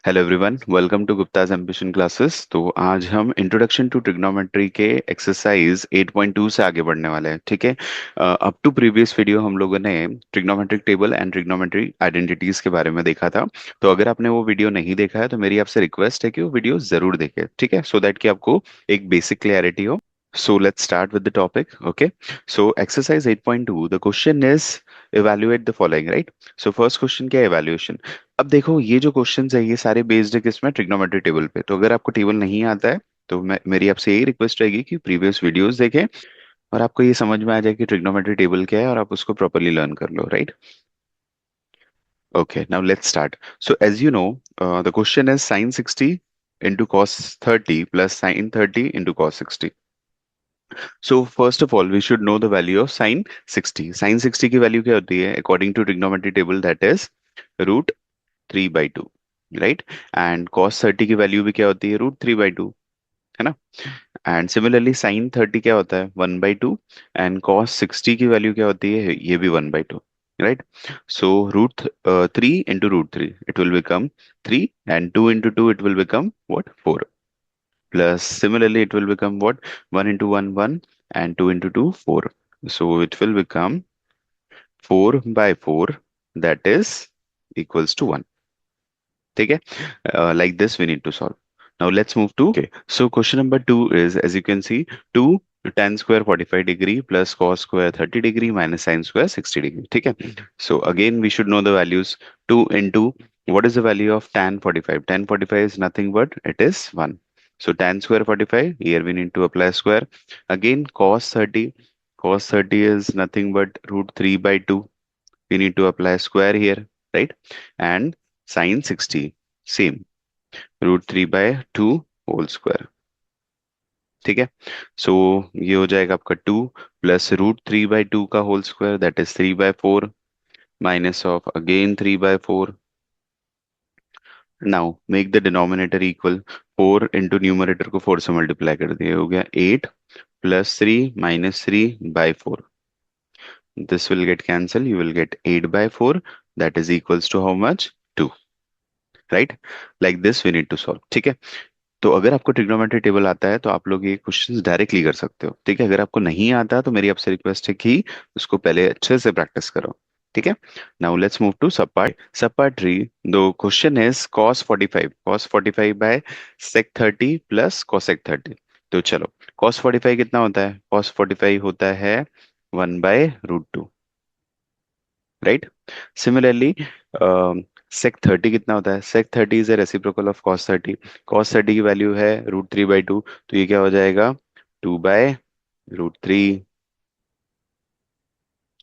Hello everyone, welcome to Gupta's ambition classes. तो आज हम इंट्रोडक्शन टू ट्रिग्नोमेट्री के एक्सरसाइज 8.2 से आगे बढ़ने वाले हैं। ठीक है। अप टू प्रीवियस वीडियो हम लोगों ने trigonometric table and trigonometry identities के बारे में देखा था। तो अगर आपने वो वीडियो नहीं देखा है तो मेरी आपसे रिक्वेस्ट है कि वो वीडियो जरूर देखें, ठीक है, सो दैट कि आपको एक बेसिक क्लैरिटी हो। So let's start with the topic. Okay. So exercise 8.2, the question is evaluate the following, right? So first question क्या है? evaluation। अब देखो, ये जो क्वेश्चंस है ये सारे बेस्ड है किसमें? ट्रिग्नोमेट्री टेबल पे। तो अगर आपको टेबल नहीं आता है तो मेरी आपसे यही रिक्वेस्ट रहेगी कि प्रीवियस वीडियोस देखें और आपको ये समझ में आ जाए कि ट्रिग्नोमेट्री टेबल क्या है और आप उसको प्रॉपरली लर्न कर लो, right? Okay, now let's start. So as you know, the question is sin 60 into cos 30 plus sin 30 into cos 60. So first of all, we should know the value of sin 60. Sin 60 की value क्या होती है? According to trigonometry table, that is root 3/2, right? And cos 30 की value भी क्या होती है? √3/2, है ना? एंड सिमिलरली sin 30 क्या होता है? 1/2। एंड cos 60 की वैल्यू क्या होती है? ये भी 1/2, right? So √3 into √3, it will become 3, and 2 into 2, it will become what? 4. Plus similarly it will become what? 1 into 1, 1, and 2 into 2, 4. So it will become 4/4, that is equals to 1. ठीक है? Like this we need to solve. Now let's move to, okay, so question number 2 is, as you can see, 2 tan square 45 degree plus cos square 30 degree minus sin square 60 degree. ठीक है? So again we should know the values. 2 into, what is the value of tan 45? Tan 45 is nothing but it is 1. So tan square 45, here we need to apply square. Again cos 30, cos 30 is nothing but √3/2. We need to apply square here, right? And sin 60, same, √3/2 whole square. ठीक है? सो ये हो जाएगा आपका 2 plus √3/2 का whole square, that is 3/4, minus of again 3/4। Now make the denominator equal. 4 into numerator को 4 से multiply कर दिया, हो गया 8 plus 3 minus 3/4। This will get cancel, you will get 8/4, that is equals to how much? 2, right? Like this we need to solve. ठीक है? तो अगर आपको ट्रिग्नोमेट्री टेबल आता है तो आप लोग ये क्वेश्चंस डायरेक्टली कर सकते हो। ठीक है? अगर आपको नहीं आता तो मेरी आपसे रिक्वेस्ट है कि उसको पहले अच्छे से प्रैक्टिस करो। ठीक है? Now let's move to sub part 3। दो question is cos 45 by sec 30 plus cosec 30। तो चलो, cos 45 कितना होता है? cos 45 होता है 1/√2, राइट? सिमिलरली सेक 30 कितना होता है? सेक 30 is a reciprocal of cos 30। Cos 30 की वैल्यू है √3/2, तो ये क्या हो जाएगा? 2/√3,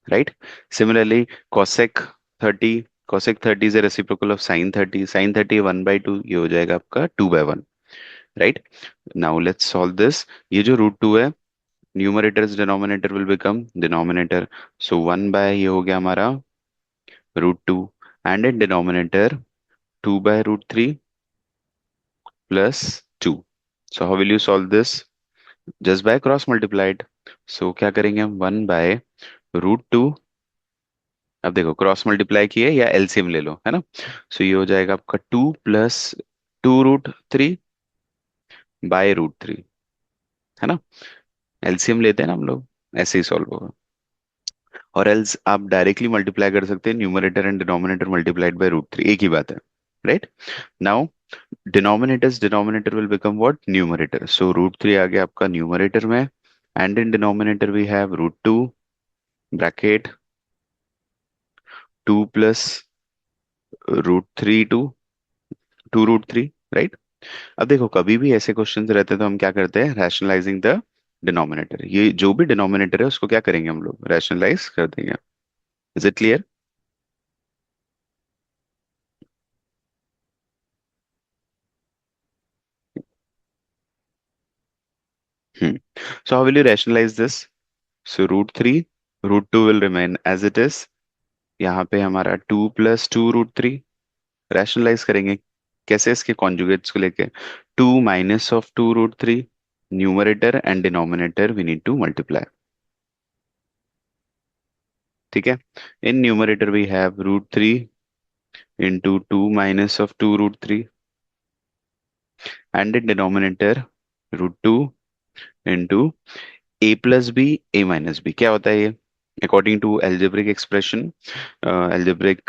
right? Similarly cosec 30, cosec 30 is a reciprocal of sine 30। Sine 30 1/2, ये हो जाएगा आपका 2/1, right? Now let's solve this. ये जो √2 है, numerator denominator will become denominator. So 1 ये हो गया हमारा √2, and in denominator 2/√3 plus 2. So how will you solve this? Just by cross multiplied. So क्या करेंगे हम? 1/√2। अब देखो, क्रॉस मल्टीप्लाई किए या एलसीएम ले लो, है ना? सो ये हो जाएगा आपका 2 प्लस 2√3 बाय √3, है ना? एलसीएम लेते हैं ना हम लोग, ऐसे ही सॉल्व होगा। और एल्स आप डायरेक्टली मल्टीप्लाई कर सकते हैं, numerator and denominator multiplied by √3, एक ही बात है, right? Now denominator will become what? Numerator. So √3 आ गया आपका न्यूमरेटर में, and in denominator we have √2 bracket 2 plus √3 2 √3, right? अब देखो, कभी भी ऐसे क्वेश्चंस रहते हैं तो हम क्या करते हैं? Rationalising the denominator. ये जो भी डिनोमिनेटर है उसको क्या करेंगे हम लोग? रैशनलाइज कर देंगे। Is it clear? Hmm. So how will you rationalise this? So √3, √2 will remain as it is. यहाँ पे हमारा 2 प्लस 2 √3 रैशनलाइज करेंगे। कैसे? इसके कॉन्जुगेट्स को लेके, 2 minus of 2 √3, numerator and denominator we need to multiply. ठीक है? In numerator we have √3 into 2 minus of 2 √3, and in denominator √2 into a plus b a minus b. क्या होता है ये? According to algebraic expression, algebraic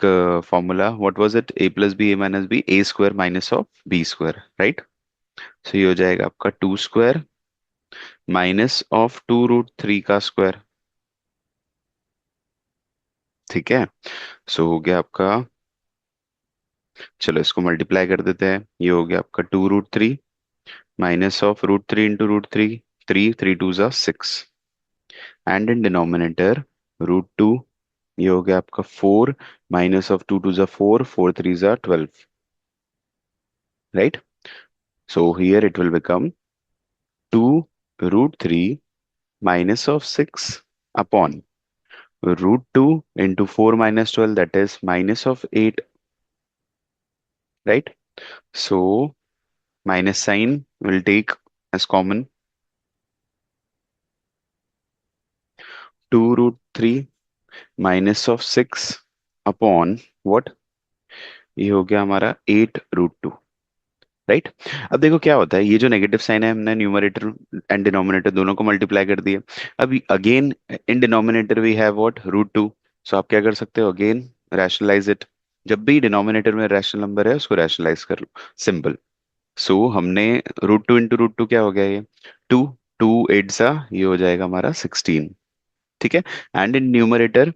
formula, what was it? a plus b a minus b a square minus of b square, right? So ये हो जाएगा आपका 2 square minus of 2√3 का square. ठीक है, सो हो गया आपका, चलो इसको मल्टीप्लाई कर देते हैं। ये हो गया आपका 2√3 minus of √3 into √3, 3 3 2 6, and in denominator √2, ये हो गया आपका 4 minus of 2 2 4, 4 3 12, right? So here it will become 2√3 minus of 6 upon √2 into 4 - 12, that is minus of 8, right? So minus sign will take as common, 2√3 minus of 6 upon what? ये हो गया हमारा 8√2, right? अब देखो क्या होता है, ये जो नेगेटिव साइन है, हमने न्यूमरेटर एंड डिनोमिनेटर दोनों को मल्टीप्लाई कर दिया। अब again in denominator we have what? √2। So आप क्या कर सकते हो? Again rationalise it. जब भी डिनोमिनेटर में रैशनल नंबर है उसको रैशनलाइज कर लो, सिंपल। सो हमने √2 इंटू √2 क्या हो गया ये? 2, 2 8 सा, ये हो जाएगा हमारा 16। ठीक है, एंड इन न्यूमरेटर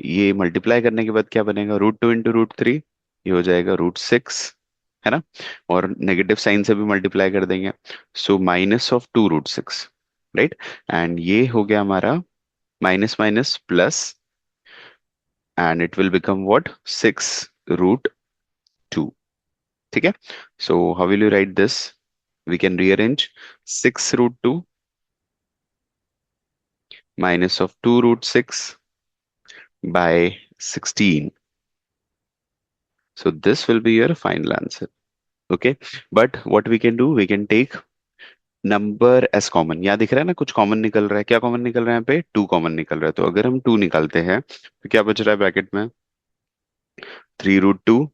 ये मल्टीप्लाई करने के बाद क्या बनेगा? √2 इंटू √3, ये हो जाएगा √6, है ना? और नेगेटिव साइन से भी मल्टीप्लाई कर देंगे, so minus of 2√6, right? And ये हो गया हमारा minus minus plus, and it will become what? 6√2। ठीक है, so how will you write this? We can rearrange 6√2 minus of 2√6 by 16. So this will be your final answer. Okay, but what we can do, we can take number S common. यहाँ दिख रहा है ना, कुछ common निकल रहा है। क्या कॉमन निकल रहा है? यहाँ पे 2 कॉमन निकल रहा है। तो अगर हम 2 निकालते हैं तो क्या बच रहा है ब्रैकेट में? 3√2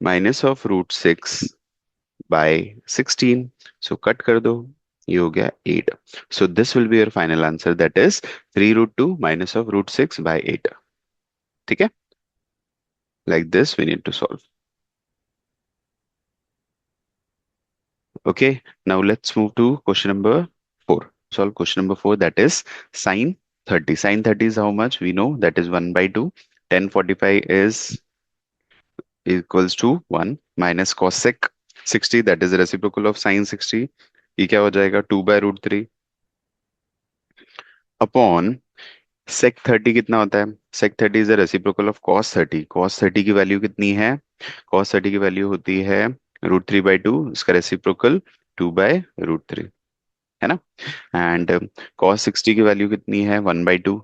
minus of √6 by 16। So cut कर दो, ये हो गया 8। So this will be your final answer, that is 3√2 minus of √6/8। ठीक है, like this we need to solve. Okay, now let's move to question number 4. Solve question number 4, that is sine 30. Sine 30 is how much? We know that is 1/2. 1045 is equals to 1 minus cosec 60, that is the reciprocal of sine 60. ये क्या हो जाएगा? 2/√3 upon sec 30 कितना होता है? sec 30 is the reciprocal of cos 30। cos 30 की value कितनी है? cos 30 की वैल्यू होती है √3/2, इसका रेसिप्रोकल 2/√3, है ना? एंड cos 60 की वैल्यू कितनी है? 1/2।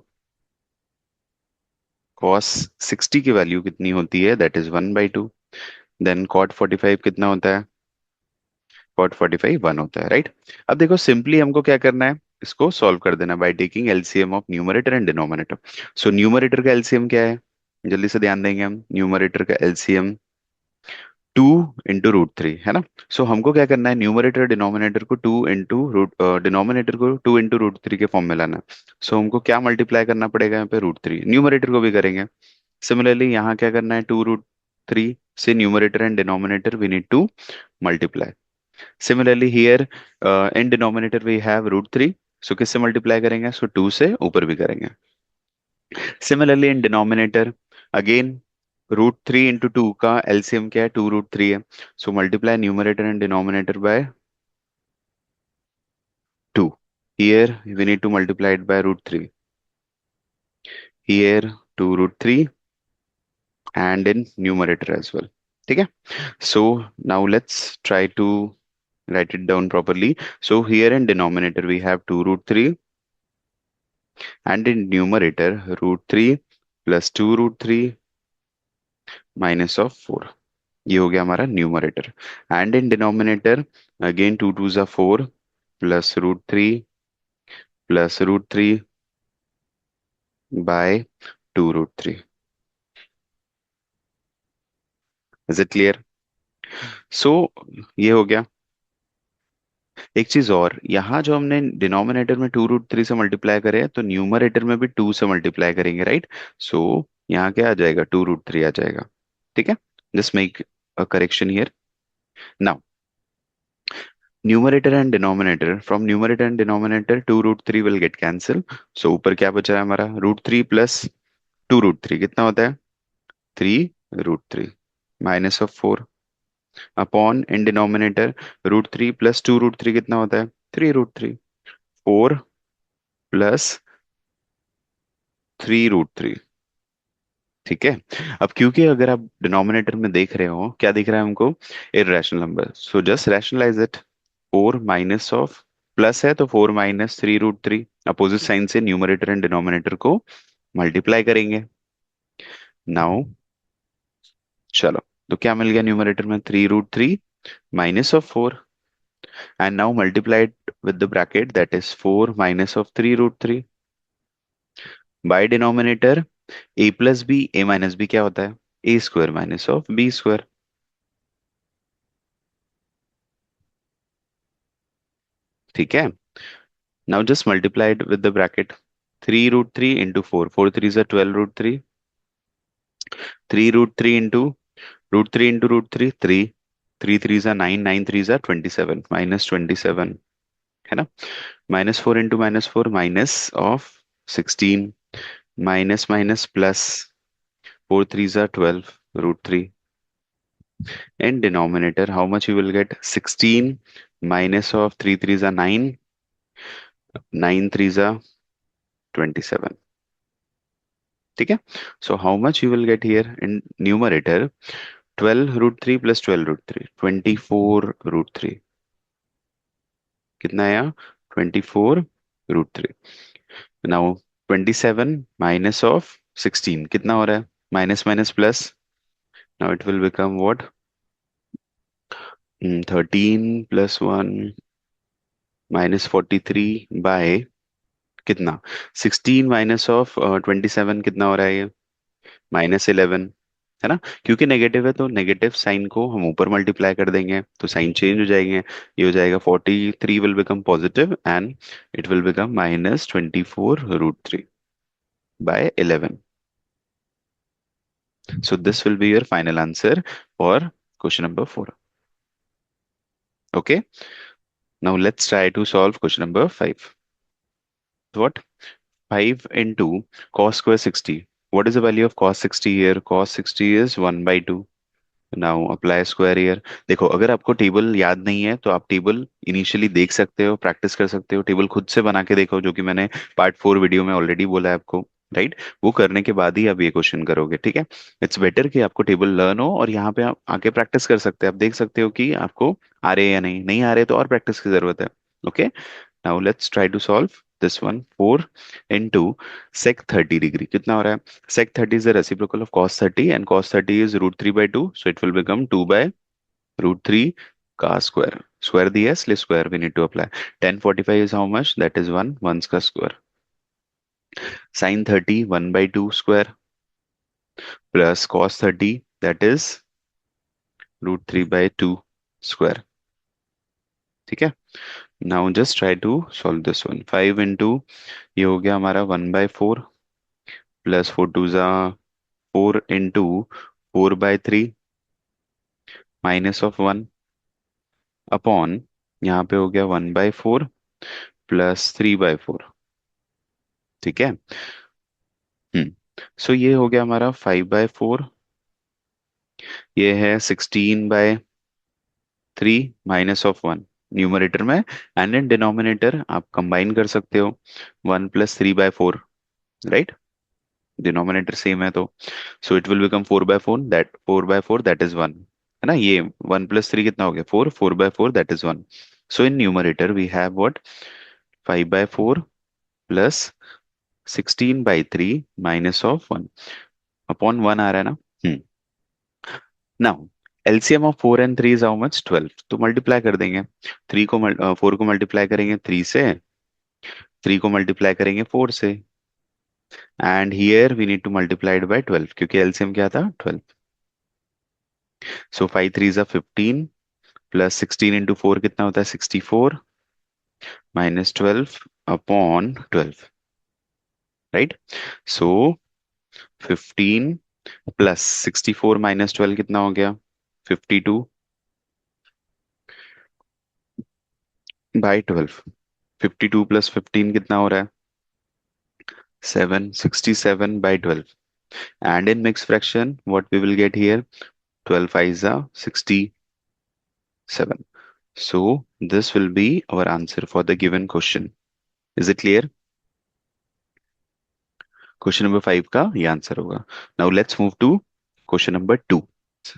cos 60 की वैल्यू कितनी होती है? That is 1/2। देन cot 45 कितना होता है? cot 45 1 होता है, राइट? अब देखो सिंपली हमको क्या करना है, इसको सॉल्व कर देना by taking LCM of numerator and denominator. So numerator का एलसीएम क्या है? जल्दी से ध्यान देंगे हम। न्यूमरेटर का एलसीएम 2 इंटू √3, है ना? सो हमको क्या करना है, न्यूमरेटर डिनोमिनेटर को 2 इंटू रूट डिनोमिनेटर को 2 इंटू √3 के फॉर्म में लाना है। सो हमको क्या मल्टीप्लाई करना पड़ेगा यहाँ पे? √3। न्यूमरेटर को भी करेंगे सिमिलरली। यहाँ क्या करना है? 2√3 से numerator and denominator we need to multiply. Similarly here in denominator we have √3, so किससे मल्टीप्लाई करेंगे? सो 2 से ऊपर भी करेंगे। Similarly in denominator again √3 into 2 का एलसीएम क्या है? 2√3 है। So multiply numerator and denominator bye 2। Here we need to multiply it by √3, here 2√3 and in numerator as well। ठीक है, so now let's try to write it down properly। So here in denominator we have 2√3 and in numerator √3 plus 2√3 minus of 4। ये हो गया हमारा numerator. And in denominator again 2 2 जा 4 plus √3 by 2√3। Is it clear? So ये हो गया। एक चीज और, यहाँ जो हमने डिनोमिनेटर में 2√3 से मल्टीप्लाई करे हैं, तो न्यूमरेटर में भी 2 से मल्टीप्लाई करेंगे, राइट? सो यहाँ क्या आ जाएगा, 2√3 आ जाएगा। ठीक है, just make a correction here. Now numerator and denominator, from numerator and denominator 2√3 will get cancel. So ऊपर क्या बचा है हमारा, √3 प्लस 2√3 कितना होता है, 3√3 minus of 4 upon in denominator √3 plus 2√3 कितना होता है, 3√3। 4 प्लस 3√3। ठीक है। अब क्योंकि अगर आप डिनोमिनेटर में देख रहे हो, क्या दिख रहा है हमको, irrational number, so just rationalise it. 4 minus of, plus है तो 4 माइनस 3√3, अपोजिट साइन से न्यूमरेटर एंड डिनोमिनेटर को मल्टीप्लाई करेंगे। नाउ चलो, तो क्या मिल गया न्यूमरेटर में, 3√3 minus of 4, and now multiplied with the bracket that is 4 minus of 3√3 by denominator a plus b, a minus b क्या होता है, a square minus of b square. ठीक है, now just multiplied with the bracket, 3√3 into 4, 4 3 is 12√3, 3√3 into √3 3, 3 3 is 9, 9 3 is 27, -27, है ना? -4 into -4 minus of 16, minus minus plus, 4 3 is 12√3, and denominator how much you will get, 16 minus of 3 3 is 9, 9 3 is 27। ठीक है, so how much you will get here in numerator, 12√3 plus 12√3, 24√3, कितना आया, 24√3। Now 27 minus of 16 कितना हो रहा है, minus minus plus, now it will become what, 13 plus 1 -43 by कितना, 16 minus of 27 कितना हो रहा है ये, -11, है ना? क्योंकि नेगेटिव है तो नेगेटिव साइन को हम ऊपर मल्टीप्लाई कर देंगे तो साइन चेंज हो जाएंगे, ये हो जाएगा 43 will become positive and it will become -24√3 by 11। So this will be your final answer for question number 4। Okay, now let's try to solve question number 5। What, 5 into cos square 60, what is the value of cos 60 here, cos 60 is 1/2। Now apply square year. देखो, अगर आपको table याद नहीं है तो आप table initially देख सकते हो, प्रैक्टिस कर सकते हो, टेबल खुद से बना के देखो, जो कि मैंने पार्ट 4 वीडियो में ऑलरेडी बोला है आपको, राइट? वो करने के बाद ही आप ये क्वेश्चन करोगे, ठीक है? इट्स बेटर कि आपको टेबल लर्न हो और यहाँ पे आप आके प्रैक्टिस कर सकते हैं, आप देख सकते हो कि आपको आ रहे हैं या नहीं, नहीं आ रहे तो और प्रैक्टिस की जरूरत है। Okay, now let's try to solve this one. 4 into sec 30 degree कितना हो रहा है, sec 30 is the reciprocal of cos 30 and cos 30 is √3/2, so it will become 2/√3 का स्क्वायर, स्क्वायर दिया है इसलिए square we need to apply। 1045 is how much, that is 1, 1 का square, sin 30 1/2 square plus cos 30 that is √3/2 square. ठीक है, now just try to solve this one. 5 into, ये हो गया हमारा 1/4 plus 4 into 4/3 minus of 1 upon, यहाँ पे हो गया 1/4 प्लस 3/4। ठीक है, सो ये हो गया हमारा 5/4, ये है 16/3 माइनस ऑफ 1 न्यूमरेटर में, एंड इन डिनोमिनेटर आप कंबाइन कर सकते हो, 1 + 3/4, राइट? डिनोमिनेटर सेम है तो, so it will become 4/4 that is 1, है ना? ये 1 + 3 कितना हो गया, 4, 4/4 that is 1। So in numerator we have what, 5/4 plus 16/3 minus of 1 upon 1 आ रहा है ना। Now LCM of 4 and 3 is how much, 12, तो मल्टीप्लाई कर देंगे, 4 को मल्टीप्लाई करेंगे 3 से, 3 को मल्टीप्लाई करेंगे 4 से, and here we need to multiply by 12 क्योंकि एलसीएम क्या था, 12। सो 5 3 is 15 प्लस 16 into 4 कितना होता है, 64, -12/12, राइट? सो 15 प्लस 64 - 12 कितना हो गया? 52/12। 52 + 15 कितना हो रहा है? 7। 67/12, and in mixed fraction what we will get here? 12 5s are 67. So this will be our answer for the given question. Is it clear? Question number 5 का ये आंसर होगा. Now let's move to question number 2.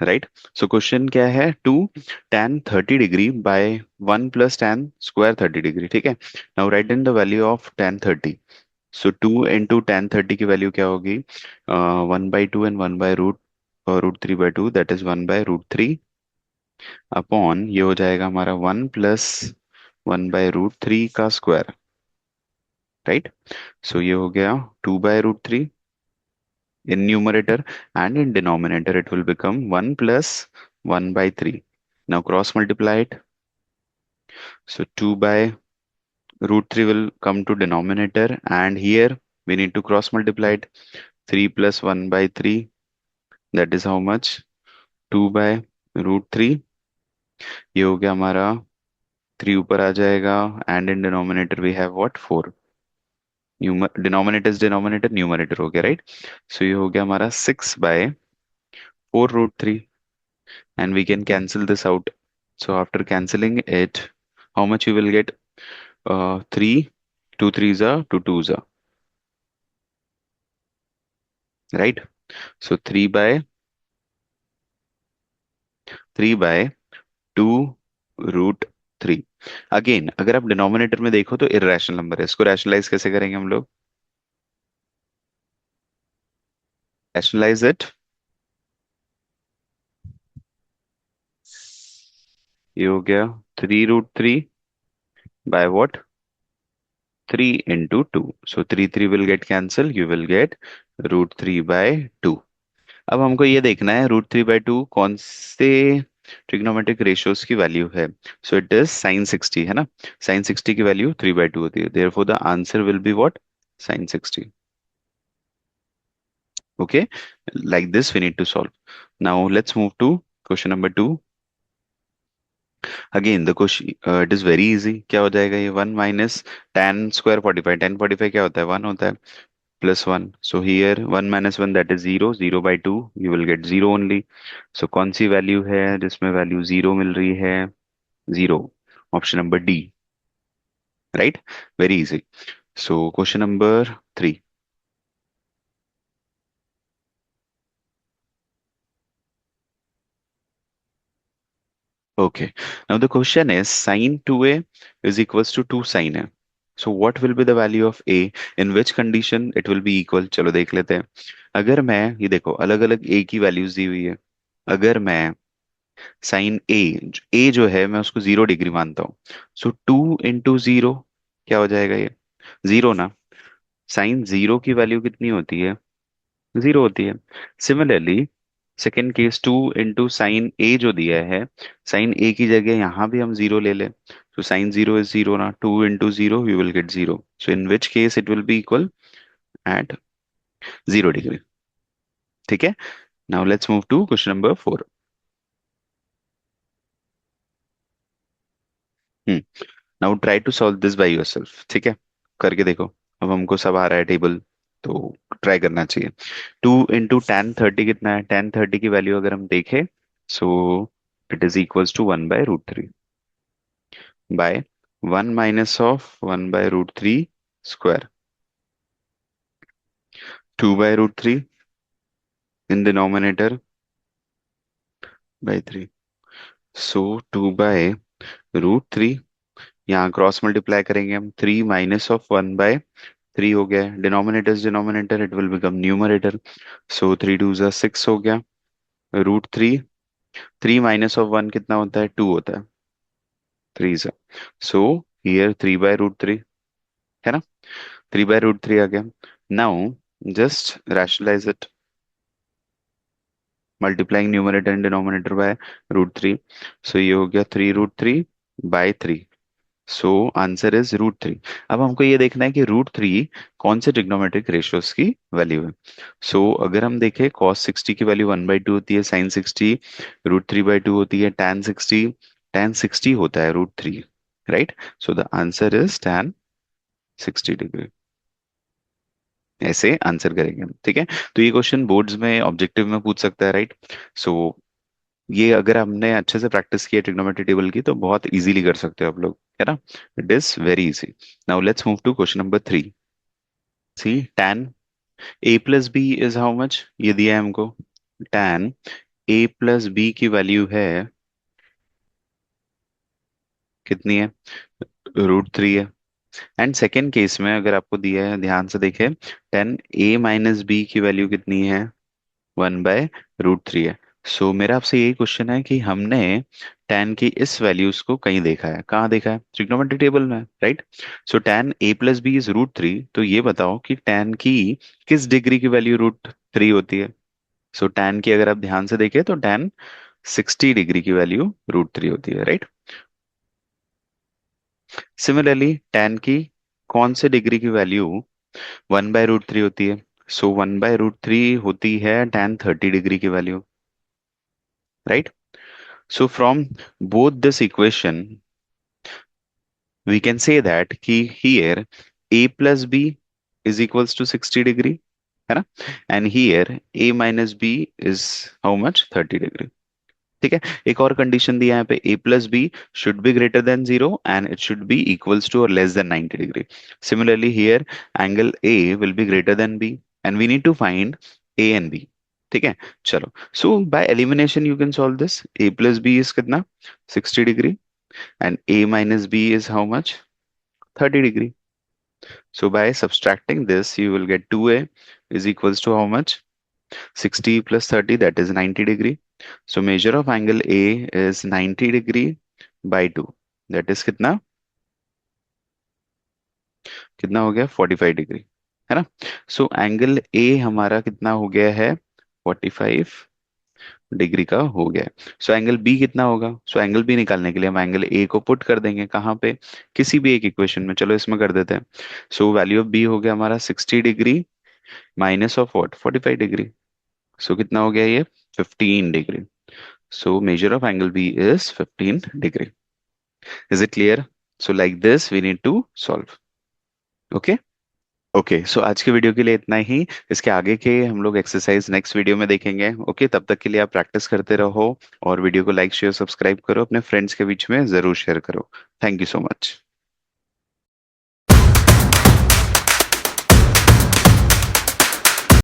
Right? So question क्या है? 2 tan 30 degree by 1 plus tan square 30 degree. ठीक है? Now write in the value of tan 30. So 2 into tan 30 की value क्या होगी? 1/2 and 1/√√3/2, that is 1/√3 अपॉन ये हो जाएगा हमारा 1 प्लस 1/√3 का स्क्वायर, राइट? सो ये हो गया 2/√3 in numerator, and in denominator it will become 1 plus 1/3. Now cross multiply it. So 2/√3 will come to denominator, and here we need to cross multiply it. 3 plus 1/3, that is how much? 2/√3. ये हो गया हमारा 3 ऊपर आ जाएगा, and in denominator we have what? 4. Denominator numerator हो गया, right? So ये हो गया हमारा 6/4√3, and we can cancel this out. So after cancelling it, how much you will get? 3, 2 3s are 2 2s are, right? So 3/2√3. Again अगर आप denominator में देखो तो इरेशनल नंबर है, इसको रैशनलाइज कैसे करेंगे हम लोग? Rationalise it. ये हो गया 3√3 by what? 3 into 2. So 3 3 will get cancelled. You will get √3/2. अब हमको ये देखना है √3/2 कौन से ट्रिग्नोमेट्रिक रेशियोज की वैल्यू है. सो इट इज साइन 60, है ना? साइन 60 की वैल्यू 3/2 होती है. Therefore the answer will be what? Sine 60. Okay, like this we need to solve. Now let's move to question number 2. Again the question it is very easy. क्या हो जाएगा ये? 1 minus tan square 45. tan 45 क्या होता है? 1 होता है. Plus 1. So here 1 minus 1, that is 0. 0/2 you will get 0 only. So कौन सी वैल्यू है जिसमें वैल्यू 0 मिल रही है? 0. Option number D, right? Very easy. So question number 3. Okay. Now the question is sin 2a is equals to 2 sin a. So what will be the value of a? In which condition it will be equal? चलो देख लेते हैं. अगर मैं ये देखो अलग अलग a की वैल्यूज दी हुई है. अगर मैं साइन ए जो है मैं उसको 0 डिग्री मानता हूँ. सो 2 into 0 क्या हो जाएगा ये? 0 ना. साइन 0 की वैल्यू कितनी होती है? 0 होती है. Similarly second case 2 into sine a जो दिया है, साइन ए की जगह यहाँ भी हम 0 ले लें. तो साइन 0 इज 0 ना. 2 into 0 you will get 0. So in which case it will be equal? At 0 degree. ठीक है. Now let's move to question number 4. Now try to solve this by yourself. ठीक है, करके देखो. अब हमको सब आ रहा है टेबल, तो ट्राई करना चाहिए. 2 into tan 30 कितना है? tan 30 की वैल्यू अगर हम देखें, so it is equals to 1/√3 by 1 - 1/√3 square. 2/√3 in denominator by 3. So 2/√3, यहाँ क्रॉस मल्टीप्लाई करेंगे हम. 3 - 1/3 हो गया. Denominator denominator it will become numerator. सो 3 2 6 हो गया. √3. 3 - 1 कितना होता है? 2 होता है. 3 से. सो हियर 3/√3, है ना? 3/√3 आ गया. Now just rationalise it, multiplying numerator and denominator by √3. So ये हो गया 3√3/3. So answer is √3। अब हमको ये देखना है कि √3 कौन से ट्रिग्नोमेट्रिक रेशियोज की वैल्यू है। अगर हम देखें cos 60 की वैल्यू 1/2 होती है, sin 60 √3/2 होती है, tan 60 होता है √3, right. So the answer is tan 60 degree. ऐसे आंसर करेंगे हम, ठीक है। तो ये क्वेश्चन बोर्ड्स में ऑब्जेक्टिव में पूछ सकता है, राइट। सो ये अगर हमने अच्छे से प्रैक्टिस किया ट्रिग्नोमेट्री टेबल की तो बहुत इजीली कर सकते हो आप लोग, है ना। It is very easy. Now let's move to question number 3। See tan a+b is how much, ये दिया है हमको। tan a+b की वैल्यू है कितनी है, √3 है। एंड सेकेंड केस में अगर आपको दिया है, ध्यान से देखें, tan a - b की वैल्यू कितनी है, 1/√3 है। मेरा आपसे यही क्वेश्चन है कि हमने tan की इस वैल्यूज को कहीं देखा है, कहाँ देखा है, ट्रिग्नोमेट्री टेबल में, राइट। tan a+b इज √3, तो ये बताओ कि tan की किस डिग्री की वैल्यू √3 होती है। tan की अगर आप ध्यान से देखें तो tan 60 डिग्री की वैल्यू √3 होती है, राइट। सिमिलरली tan की कौन से डिग्री की वैल्यू 1/√3 होती है। 1/√3 होती है tan 30 डिग्री की value, right. From both this equation we can say that कि here a+b is equals to 60 degree, है ना। and here a - b is how much, 30 degree। ठीक है। एक और कंडीशन दिया है यहाँ पे, a+b should be greater than 0 and it should be equals to or less than 90 degree। Similarly here angle a will be greater than b and we need to find a and b। ठीक है। चलो, by elimination you can solve this। a+b is कितना, 60 degree, and a - b is how much, 30 degree। By subtracting this you will get 2a is equals to how much, 60 plus 30, that is 90 degree। Measure of angle A is 90 degree by 2, that is कितना, कितना हो गया, 45 degree, है ना। Angle A हमारा कितना हो गया है, 45 डिग्री का हो गया है। एंगल B कितना होगा। एंगल B निकालने के लिए हम एंगल A को पुट कर देंगे कहाँ पे, किसी भी एक इक्वेशन में, चलो इसमें कर देते हैं। वैल्यू ऑफ B हो गया हमारा 60 degree minus of what, 45 degree. कितना हो गया ये, 15 degree. measure of angle B is 15 degree। Is it clear? Like this we need to solve। Okay। Okay, आज के वीडियो के लिए इतना ही। इसके आगे के हम लोग एक्सरसाइज नेक्स्ट वीडियो में देखेंगे। ओके, तब तक के लिए आप प्रैक्टिस करते रहो और वीडियो को लाइक शेयर सब्सक्राइब करो, अपने फ्रेंड्स के बीच में जरूर शेयर करो। Thank you so much.